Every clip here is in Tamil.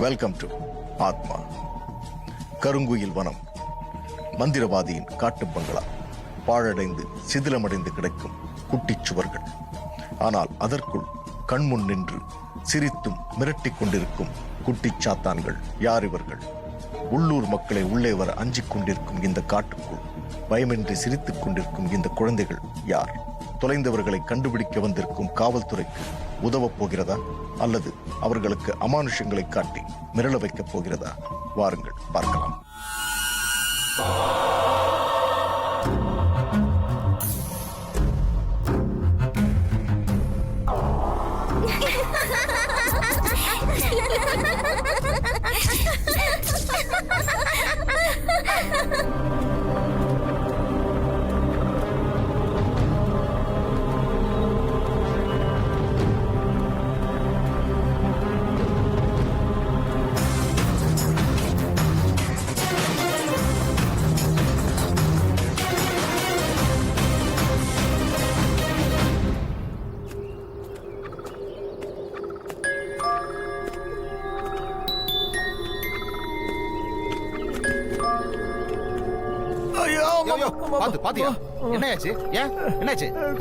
வெல்கம் டு ஆத்மா. கருங்குயில் வனம், மந்திரவாதியின் காட்டு பங்களா, பாழடைந்து சிதிலமடைந்து கிடக்கும் குட்டிச் சுவர்கள். ஆனால் அதற்குள் கண்முன் நின்று சிரித்தும் மிரட்டிக் கொண்டிருக்கும் குட்டிச் சாத்தான்கள் யார் இவர்கள்? உள்ளூர் மக்களை உள்ளே வர அஞ்சிக் கொண்டிருக்கும் இந்த காட்டுக்குள் பயமின்றி சிரித்துக் கொண்டிருக்கும் இந்த குழந்தைகள் யார்? தொலைந்தவர்களை கண்டுபிடிக்க வந்திருக்கும் காவல்துறைக்கு உதவப் போகிறதா, அல்லது அவர்களுக்கு அமானுஷங்களை காட்டி மிரள வைக்கப் போகிறதா? வாருங்கள் பார்க்கலாம்.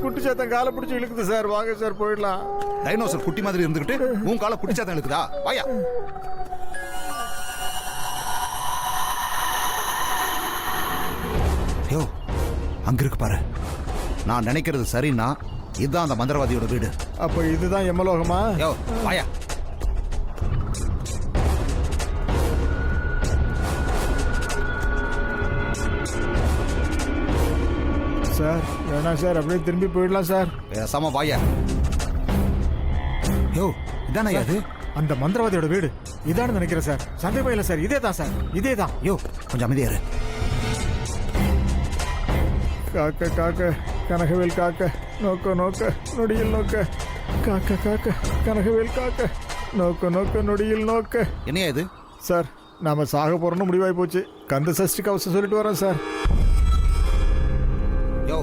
குட்டி சாத்தன் காலை பிடிச்சி இழுக்குது சார். வாங்க சார் போயிடலாம். டைனோசர் குட்டி மாதிரி இருந்துகிட்டு உன் காலை குட்டி சாத்தன் இழுக்குதா? வாயா. யோ, அங்க இருக்கு பாரு. நான் நினைக்கிறது சரின்னா இதுதான் அந்த மந்திரவாதியோட வீடு. அப்ப இதுதான் எமலோகமா? யோ வாயா. சார் வேணாம் சார், அப்படியே திரும்பி போயிடலாம் சார். பேசாம வாயா. யோ இதானே அது? அந்த மந்திரவாதியோட வீடு இதான்னு நினைக்கிறேன் சார். சந்தேகம் இல்லை சார், இதே தான் சார், இதே தான். யோ கொஞ்சம் அமைதியாரு. காக்க காக்க கனகவேல் காக்க, நோக்க நோக்க நொடியில் நோக்க. காக்க காக்க கனகவேல் காக்க, நோக்க நோக்க நொடியில் நோக்க. என்னையா இது? சார் நாம சாக போறோம்னு முடிவாகி போச்சு. கந்த சஷ்டி கவசம் சொல்லிட்டு வரேன் சார். யோ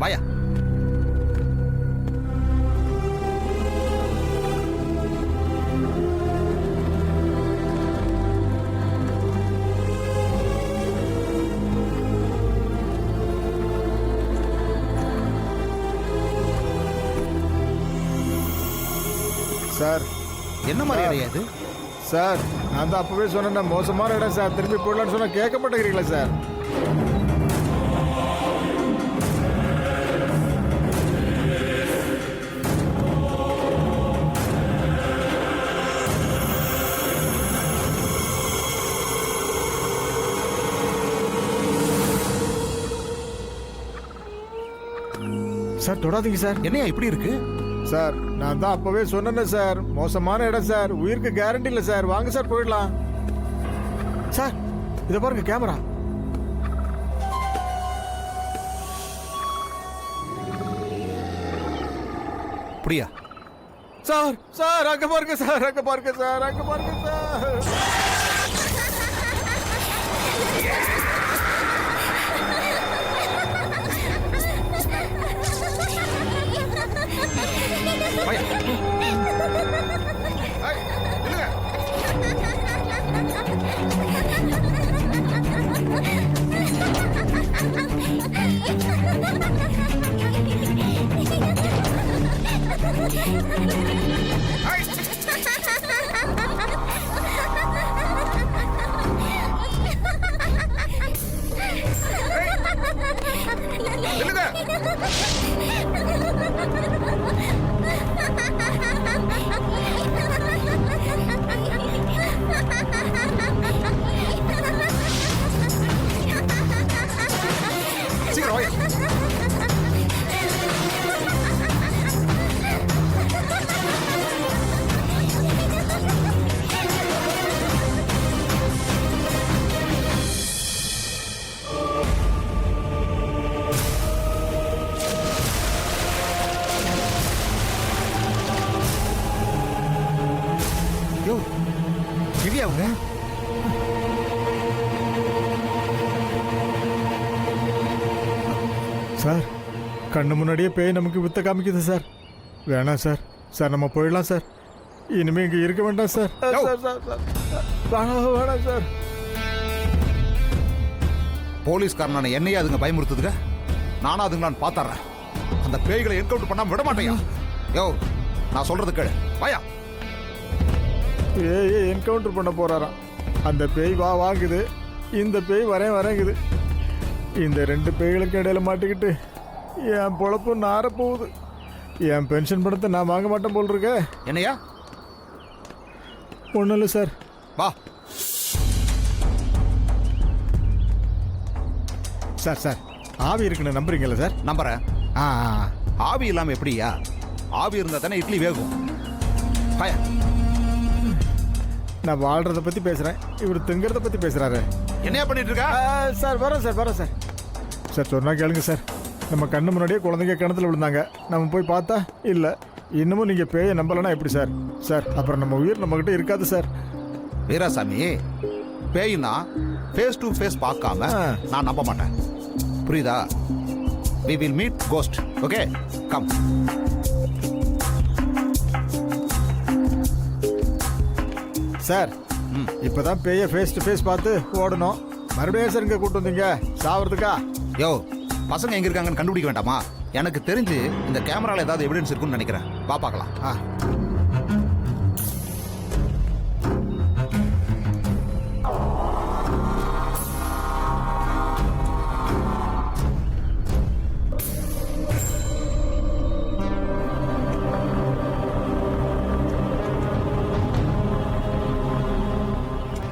வாயா. சார் என்ன மாதிரி இடம் இது? சார் நான் தான் அப்பவே சொன்னேன் மோசமான இடம் சார், திரும்பி போடலான்னு சொன்னா கேட்க மாட்டேங்கிறீங்களா சார்? சார் தொடாதீங்க சார். என்னையா இப்படி இருக்கு? சார் நான் தான் அப்பவே சொன்னேன் சார், மோசமான இடம் சார், உயிருக்கு கேரண்டி இல்லை சார். வாங்க சார் போயிடலாம். சார் இதை பாருங்க கேமரா. அப்படியா? சார் சார் அங்க பாருங்க சார், அங்க பாருங்க சார், அங்க பாருங்க சார். அவங்க சார் கண்ணு முன்னாடியே பேய் நமக்கு வித்த காமிக்குது சார். வேணாம் சார். சார் நம்ம போயிடலாம் சார். இனிமே இங்க இருக்க வேண்டாம் சார். யோ. வேணாம் சார். போலீஸ்காரனான என்னையே அதுங்க பயமுறுத்துதுங்க. நானும் அதுங்களான்னு பாத்துறேன். அந்த பேய்களை என்கவுண்டர் பண்ணாம விட மாட்டேயா? யோ, நான் சொல்றது கேளு. வாயா. பேயை என்கவுண்டர் பண்ண போறாராம். அந்த பேய் வாங்குது, இந்த பேய் வரேங்குது. இந்த 2 பேய்களுக்கு இடையில மாட்டிக்கிட்டு என் பொழப்பு நார போகுது. என் பென்ஷன் பணத்தை நான் வாங்க மாட்டேன் போல் இருக்க. என்னையா? ஒன்றும் இல்லை சார். வா. சார் ஆவி இருக்குன்னு நம்புறீங்களா சார்? நம்புறேன். ஆவி இல்லாம எப்படியா? ஆவி இருந்தா தானே இட்லி வேகும். வாயா. நான் வாழ்றத பத்தி பேசுறேன், இவர் திங்கிறத பத்தி பேசுறாரு. என்னையா பண்ணிட்டு இருக்கா? சார் வரோம் சார். சார் சொன்னா கேளுங்க சார். நம்ம கண்ணு முன்னாடியே குழந்தைங்க கிணத்துல விழுந்தாங்க. நம்ம போய் பார்த்தா இல்லை. இன்னமும் நீங்கள் பேயை நம்பலைன்னா எப்படி சார்? சார் அப்புறம் நம்ம உயிர் நம்மக்கிட்ட இருக்காது சார். வீராசாமி, பேய்னா ஃபேஸ் டு ஃபேஸ் பார்க்காம நான் நம்ப மாட்டேன். புரியுதா? we will meet ghost. okay, come. Sir இப்போதான் பேயை ஃபேஸ் டு ஃபேஸ் பார்த்து ஓடணும். மறுபடியும் சார் இங்கே கூட்டு வந்தீங்க சாவறதுக்கா? யோ, பசங்க எங்க இருக்காங்கன்னு கண்டுபிடிக்க வேண்டாமா? எனக்கு தெரிஞ்சு இந்த கேமரால ஏதாவது எவிடன்ஸ் இருக்குன்னு நினைக்கிறேன். வா பார்க்கலாம்.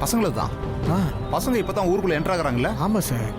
பசங்களுக்கு தான். பசங்க இப்பதான் ஊருக்குள்ள என்டர் ஆகுறாங்கல்ல? ஆமாம் sir.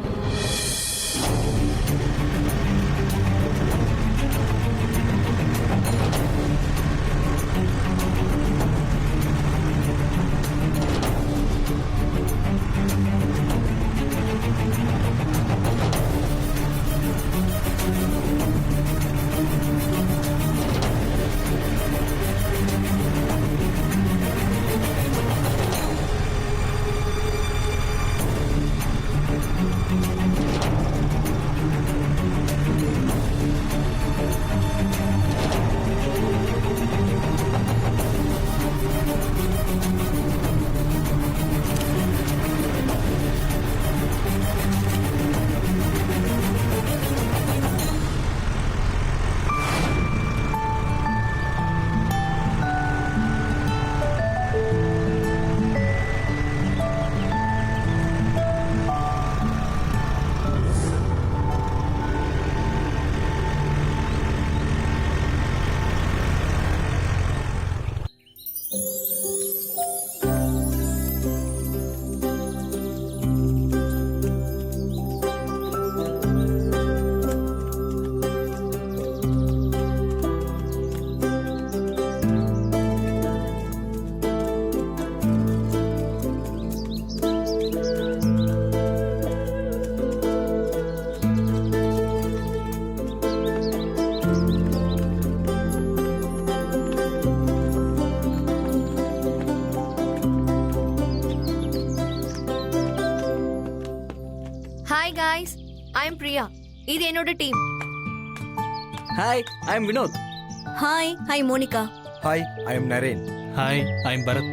Hi guys, I am Priya. இது என்னோட team. Hi, I am Vinod. Hi Monica. Hi, I am Naren. Hi, I am Bharath.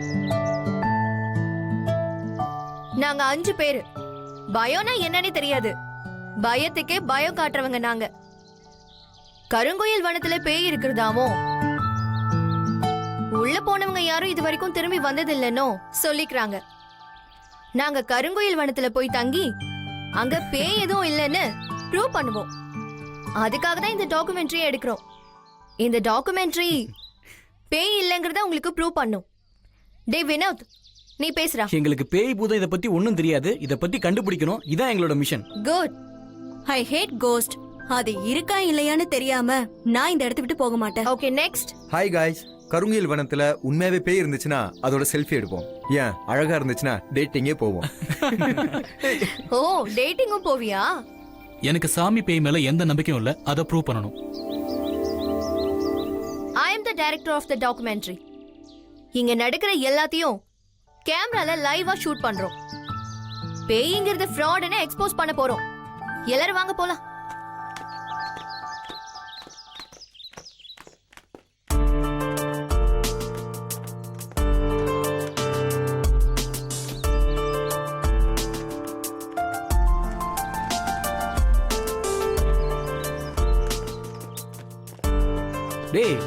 நாங்க 5 பேரு. பயம்னா என்னன்னு தெரியாது, பயத்துக்கே பயம் காட்டுறவங்க நாங்க. கருங்கோயில் வனத்துல பேய் இருக்கிறதாமோ, உள்ள போனவங்க யாரும் இது வரைக்கும் திரும்பி வந்ததில்லைன்னோ சொல்லிக்கிறாங்க. நாங்க கருங்கோயில் வனத்துல போய் தங்கி அங்க பேய் எதுவும் இல்லைன்னு ப்ரூவ் பண்ணுவோம். அதுக்காக தான் இந்த டாக்குமெண்ட்ரியை எடுக்கிறோம். இந்த டாக்குமெண்ட்ரி பேய் இல்லைங்கிறத உங்களுக்கு ப்ரூவ் பண்ணும். டே வினோத், நீ பேசுறா. எங்களுக்கு பேய் பூதம் இதை பத்தி ஒன்னும் தெரியாது. இதை பத்தி கண்டுபிடிக்கணும். இதான் எங்களோட mission. Good. I hate ghost. அது இருக்கா இல்லையான்னு தெரியாம நான் இந்த இடத்த விட்டு போக மாட்டேன். Okay, next. ஹாய் காய்ஸ், கருங்கியல் வனத்துல உண்மையாவே பேய் இருந்துச்சுன்னா அதோட செல்ஃபி எடுப்போம். ஏன் அழகா இருந்துச்சுன்னா டேட்டிங்கே போவோம். ஓ, டேட்டிங்கும் போவியா? எனக்கு சாமி பேய் மேல எந்த நம்பிக்கையும் இல்ல, அதை ப்ரூவ் பண்ணணும். I am the director of the documentary. இங்க நடக்கிற எல்லாத்தையும் கேமரால லைவா ஷூட் பண்றோம். பேய்ங்கிறது ஃப்ராட்னு எக்ஸ்போஸ் பண்ண போறோம். எல்லாரும் வாங்க போலாம். டேய்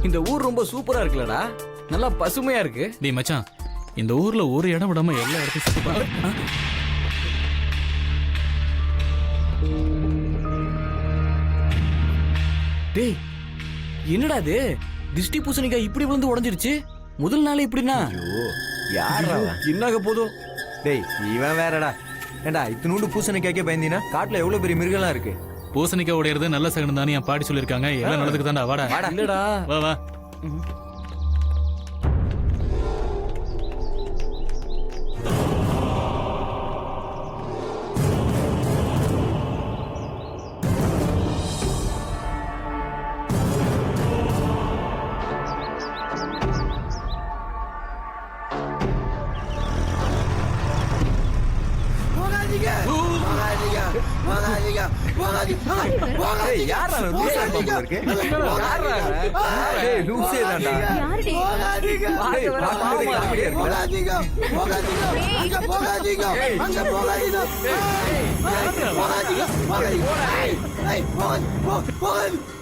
இந்த ஊர் ரொம்ப சூப்பரா இருக்குல்லடா, நல்லா பசுமையா இருக்கு. டேய் மச்சான், இந்த ஊர்ல ஒரு இடம் விடாம எல்லா இடத்தையும் சுத்தி பாரு. டேய் என்னடா இது, திஷ்டி பூசணிக்காய் இப்படி விழுந்து உடைஞ்சிருச்சு. முதல் நாளே இப்படின்னா யாரா அவன்? என்னாக போதும். டேய் இவன் வேறடா. ஏண்டா இத்தினூண்டு பூசணிக்காய்க்கே பயந்தீனா? காட்டுல எவ்வளவு பெரிய மிருகம்லாம் இருக்கு. பூசணிக்காய் உடையறது நல்ல சகனம் தானே என் பாட்டி சொல்லியிருக்காங்க. எல்லாம் நல்லதுக்கு தான்டா. வாடா இல்லடா வா வா. டேய் யாரா அவன்? லூசா இருப்பான் போல இருக்கு. யாரா அவன்? டேய் லூசே தான்டா. யாருடி டேய் பாக்குறதுக்கு காமெடியா இருக்கு.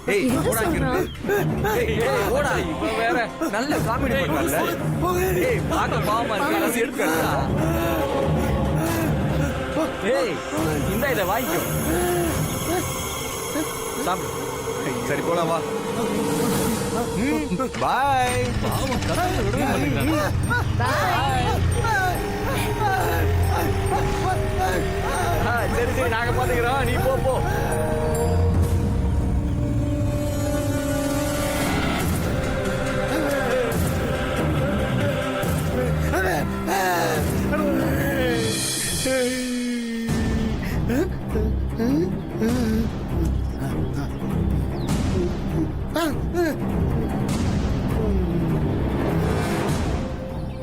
ஏய், ஏய் போடா இங்கிருந்து. ஏய் ஏய் ஓடா. இவன் வேற நல்ல காமெடி பண்றான்ல. ஏய் பாக்க பாவமா இருக்கு. அரசு எடுக்கறா. ஏய் இந்த இதை வாங்கிக்கோ, சாப்பிடு. சரி போலாம் வா. பாய். சரி சரி நாங்க பாத்துக்கிறோம், நீ போ போ.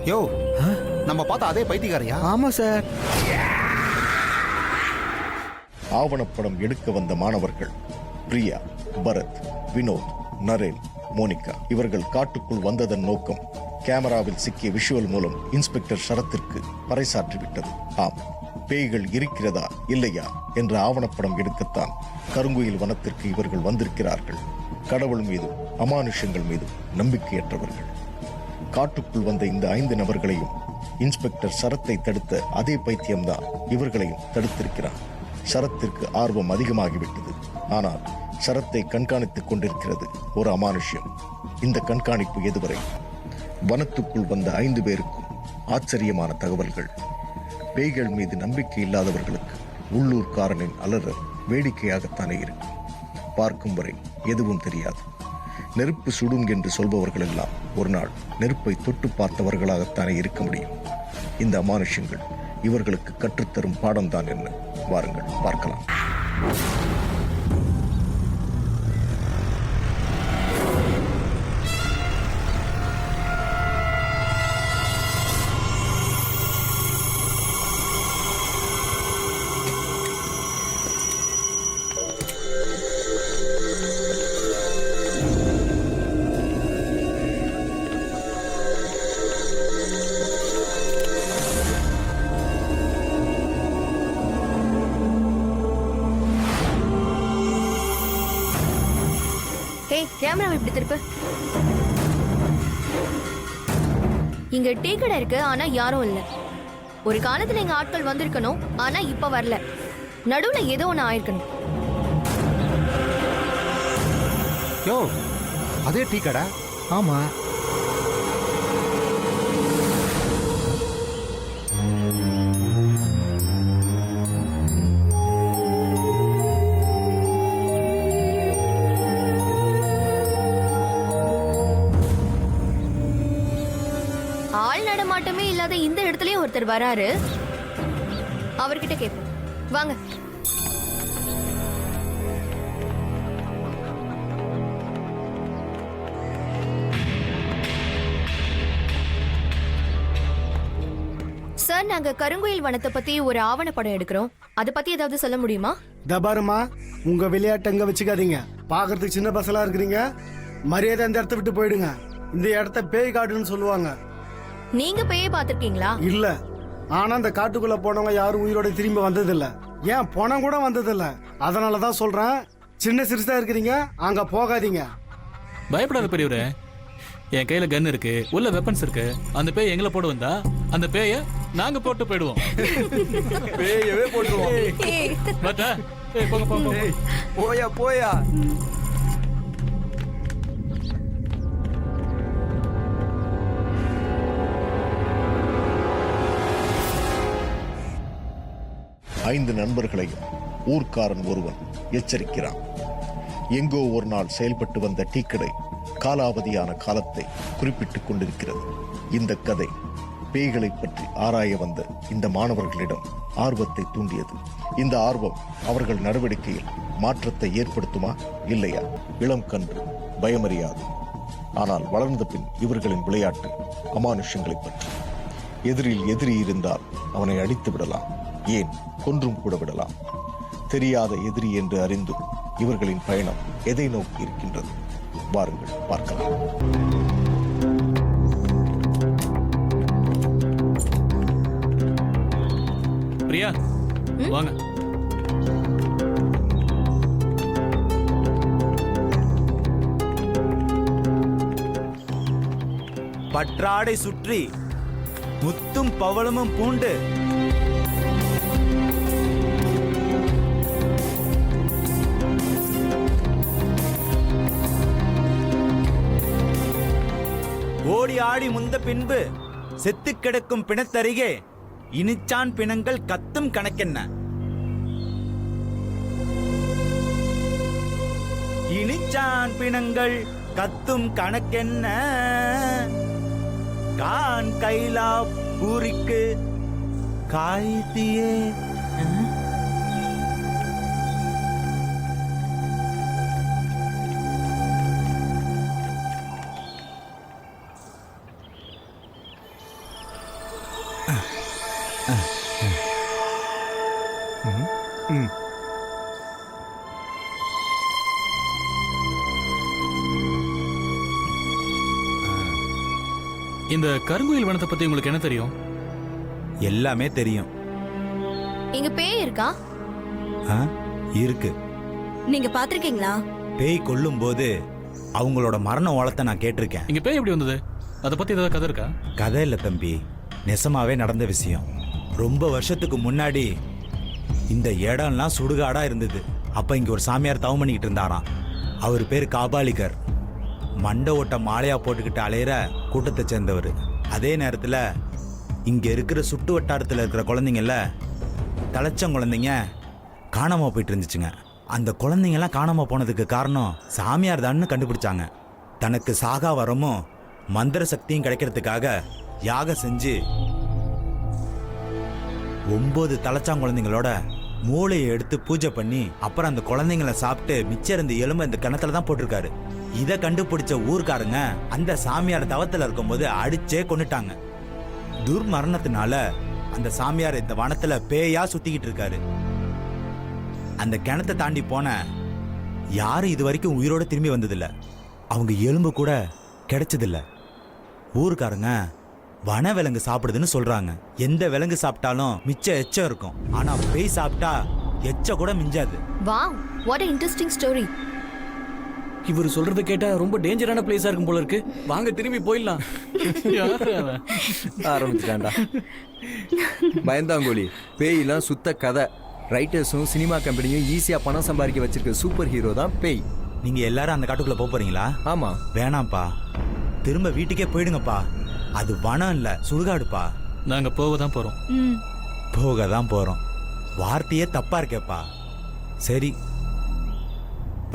யோ, நம்ம பார்த்த அதே பைத்தியக்காரியா? ஆமா சார். ஆவணப்படம் எடுக்க வந்த மாணவர்கள் பிரியா, பரத், வினோத், நரேன், மோனிகா இவர்கள் காட்டுக்குள் வந்ததன் நோக்கம் கேமராவில் சிக்கிய விஷுவல் மூலம் இன்ஸ்பெக்டர் சரத்திற்கு பறைசாற்றிவிட்டது. ஆம், பேய்கள் இருக்கிறதா இல்லையா என்ற ஆவணப்படம் எடுக்கத்தான் கருங்குயில் வனத்திற்கு இவர்கள் வந்திருக்கிறார்கள். கடவுள் மீதும் அமானுஷங்கள் மீதும் நம்பிக்கையற்றவர்கள். காட்டுக்குள் வந்த இந்த 5 நபர்களையும் இன்ஸ்பெக்டர் சரத்தை தடுத்த அதே பைத்தியம்தான் இவர்களையும் தடுத்திருக்கிறார். சரத்திற்கு ஆர்வம் அதிகமாகிவிட்டது. ஆனால் சரத்தை கண்காணித்துக் கொண்டிருக்கிறது ஒரு அமானுஷ்யம். இந்த கண்காணிப்பு எதுவரை? வனத்துக்குள் வந்த 5 பேருக்கும் ஆச்சரியமான தகவல்கள். பேய்கள் மீது நம்பிக்கை இல்லாதவர்களுக்கு உள்ளூர்காரனின் அலறல் வேடிக்கையாகத்தானே இருக்கும். பார்க்கும் வரை எதுவும் தெரியாது. நெருப்பு சுடும் என்று சொல்பவர்கள் எல்லாம் ஒரு நாள் நெருப்பை தொட்டு பார்த்தவர்களாகத்தானே இருக்க முடியும். இந்த அமானுஷ்யங்கள் இவர்களுக்கு கற்றுத்தரும் பாடம்தான் என்ன? வாருங்கள் பார்க்கலாம். ஏய் கேமரா இப்படி திருப்பு. இங்க டீ கடை இருக்கு, ஆனா யாரும் இல்ல. ஒரு காலத்துல எங்க ஆட்கள் வந்திருக்கணும், ஆனா இப்ப வரல. நடுவுல ஏதோ ஒண்ணு ஆயிருக்கணும். யோ, அதே டீ கடை. ஆமா. ஆள் நடமாட்டமே இல்லாத இந்த இடத்துலயும் ஒருத்தர் வராரு. அவர்கிட்ட கேட்போம், வாங்க. சார், நாங்க கருங்குயில் வனத்தை பத்தி ஒரு ஆவணப்படம் எடுக்கிறோம். அதை பத்தி ஏதாவது சொல்ல முடியுமா? தபாருமா, உங்க விளையாட்டு அங்க வச்சுக்காதீங்க. பாக்குறதுக்கு சின்ன பசங்களா இருக்கிறீங்க. மரியாதை அந்த இடத்த விட்டு போயிடுங்க. இந்த இடத்த பேய் காடுன்னு சொல்லுவாங்க. நீங்க பேயை பாத்திருக்கீங்களா? இல்ல, ஆனா அந்த காட்டுக்குள்ள போனவங்க யாரும் உயிரோட திரும்பி வந்ததில்ல. ஏன் பணம் கூட வந்ததில்ல. அதனாலதான் சொல்றேன், சின்ன சிறுசா இருக்கிறீங்க, அங்க போகாதீங்க. பயப்படாத பெரியவரே, என் கையில கன் இருக்கு, உள்ள வெப்பன்ஸ் இருக்கு. அந்த பேய் எங்களை போட வந்தா அந்த பேய நாங்க போட்டு போயிடுவோம். பேயவே போட்டுருவோம். பாத்தா? போங்க போங்க போங்க. போயா போயா. ஐந்து நண்பர்களையும் ஊர்க்காரன் ஒருவன் எச்சரிக்கிறான். எங்கோ ஒரு நாள் செயல்பட்டு வந்த டீக்கடை காலாவதியான காலத்தை குறிப்பிட்டுக் கொண்டிருக்கிறது. இந்த கதை பேய்களை பற்றி ஆராய வந்த இந்த மாணவர்களிடம் ஆர்வத்தை தூண்டியது. இந்த ஆர்வம் அவர்கள் நடவடிக்கையில் மாற்றத்தை ஏற்படுத்துமா இல்லையா? இளம் கன்று பயமறியாது. ஆனால் வளர்ந்த பின் இவர்களின் விளையாட்டு அமானுஷ்யங்களை பற்றி. எதிரில் எதிரி இருந்தால் அவனை அடித்து விடலாம், ஏன் கொன்றும் கூட விடலாம். தெரியாத எதிரி என்று அறிந்தும் இவர்களின் பயணம் எதை நோக்கி இருக்கின்றது? வாருங்கள் பார்க்கலாம். பிரியா வாங்க. பற்றாடை சுற்றி முத்தும் பவளமும் பூண்டு ஓடி ஆடி முந்த பின்பு செத்து கிடக்கும் பிணத்தருகே இனிச்சான் பிணங்கள் கத்தும் கணக்கென்ன. இனிச்சான் பிணங்கள் கத்தும் கணக்கென்ன. கான் கைலா பூரிக்கு காய்த்தியே. இந்த கருங்குயில் வனத்தை பத்தி உங்களுக்கு என்ன தெரியும்? எல்லாமே தெரியும். இங்க பேய் இருக்கா? இருக்கு. நீங்க பாத்திருக்கீங்களா? பேய் கொல்லும் போது அவங்களோட மரண ஓலத்தை நான் கேட்டிருக்கேன். இங்க பேய் எப்படி வந்தது? அதை பத்தி ஏதாவது கதை இருக்கா? கதை இல்ல தம்பி, நெசமாவே நடந்த விஷயம். ரொம்ப வருஷத்துக்கு முன்னாடி இந்த இடம்லாம் சுடுகாடா இருந்தது. அப்ப இங்க ஒரு சாமியார் தவம் பண்ணிக்கிட்டு இருந்தாராம். அவர் பேர் காபாலிகர். மண்டை ஓட்ட மாலையா போட்டுக்கிட்டு அலையிற கூட்டத்தை சேர்ந்தவர். அதே நேரத்தில் இங்க இருக்கிற சுட்டு வட்டாரத்தில் இருக்கிற குழந்தைங்கள தலைச்சங்குழந்தைங்க காணாம போயிட்டு இருந்துச்சுங்க. அந்த குழந்தைங்கலாம் காணாம போனதுக்கு காரணம் சாமியார் தான்னு கண்டுபிடிச்சாங்க. தனக்கு சாகா வரமும் மந்திர சக்தியும் கிடைக்கிறதுக்காக யாகம் செஞ்சு 9 தலைச்சாங்குழந்தைங்களோட மூளையை எடுத்து பூஜை பண்ணி அப்புறம் அந்த குழந்தைங்களை சாப்பிட்டு மிச்சம் இருந்த எலும்பு இந்த கிணத்துல தான் போட்டிருக்காரு. இதை கண்டுபிடிச்ச ஊர்க்காரங்க அந்த சாமியார் தவத்துல இருக்கும்போது அடிச்சே கொன்னுட்டாங்க. துர்மரணத்தினால அந்த சாமியார் இந்த வனத்துல பேயா சுத்திக்கிட்டு இருக்காரு. அந்த கிணத்தை தாண்டி போன யாரும் இது வரைக்கும் உயிரோட திரும்பி வந்ததில்ல. அவங்க எலும்பு கூட கிடைச்சதில்ல. ஊர்க்காரங்க வன விலங்கு சாப்பிடுதுன்னு சொல்றாங்க. எந்த விலங்கு சாப்பிட்டாலும் மிச்ச எச்சம் இருக்கும், ஆனா பேய் சாப்பிட்டா எச்ச கூட மிஞ்சாது. Wow, what a interesting story. இவர் சொல்றத கேட்டா ரொம்ப டேஞ்சரான பிளேஸா இருக்கும் போல இருக்கு. வாங்க திரும்பி போயிடலாம். ஆரம்பிச்சிட்டான்டா பயந்தாங்கோலி. பேய்லாம் சுத்த கதை. ரைட்டர்ஸும் சினிமா கம்பெனியும் ஈஸியா பணம் சம்பாதிக்க வச்சிருக்க சூப்பர் ஹீரோ தான் பேய். நீங்க எல்லாரும் அந்த காட்டுக்குள்ள போக போறீங்களா? ஆமா. வேணாம்ப்பா, திரும்ப வீட்டுக்கே போயிடுங்கப்பா. அது வனம் இல்ல, சுடுகாடுப்பா. நாங்க போகதான் போறோம். போக தான் போறோம். வார்த்தையே தப்பா இருக்கேப்பா. சரி,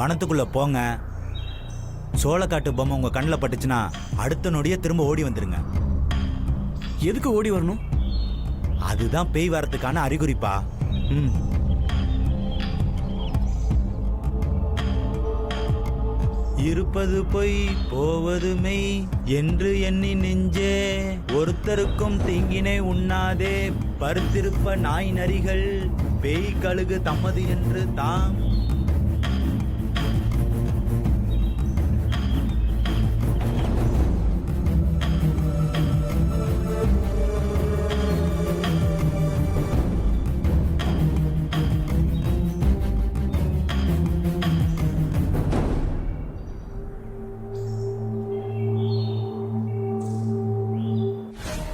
வனத்துக்குள்ள போங்க. சோளக்காட்டு பொம்மை உங்க கண்ணில் பட்டுச்சுன்னா அடுத்த நொடியே திரும்ப ஓடி வந்துருங்க. எதுக்கு ஓடி வரணும்? அதுதான் பேய் வரத்துக்கான அறிகுறிப்பா. இருப்பது பொய் போவது மெய் என்று எண்ணி நெஞ்சே, ஒருத்தருக்கும் தீங்கினை உண்ணாதே, பருத்திருப்ப நாய் நரிகள் பேய் கழுகு தம்மது என்று தாம்.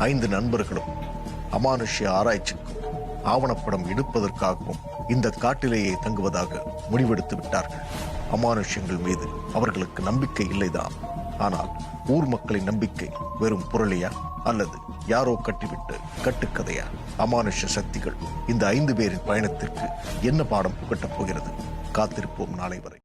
5 நண்பர்களும் அமானுஷ்ய ஆராய்ச்சிக்கும் ஆவணப்படம் எடுப்பதற்காகவும் இந்த காட்டிலேயே தங்குவதாக முடிவெடுத்து விட்டார்கள். அமானுஷ்யங்கள் மீது அவர்களுக்கு நம்பிக்கை இல்லைதான். ஆனால் ஊர் மக்களின் நம்பிக்கை வெறும் புரளியா அல்லது யாரோ கட்டிவிட்டு கட்டுக்கதையா? அமானுஷ்ய சக்திகள் இந்த 5 பேரின் பயணத்திற்கு என்ன பாடம் புகட்டப் போகிறது? காத்திருப்போம் நாளை வரை.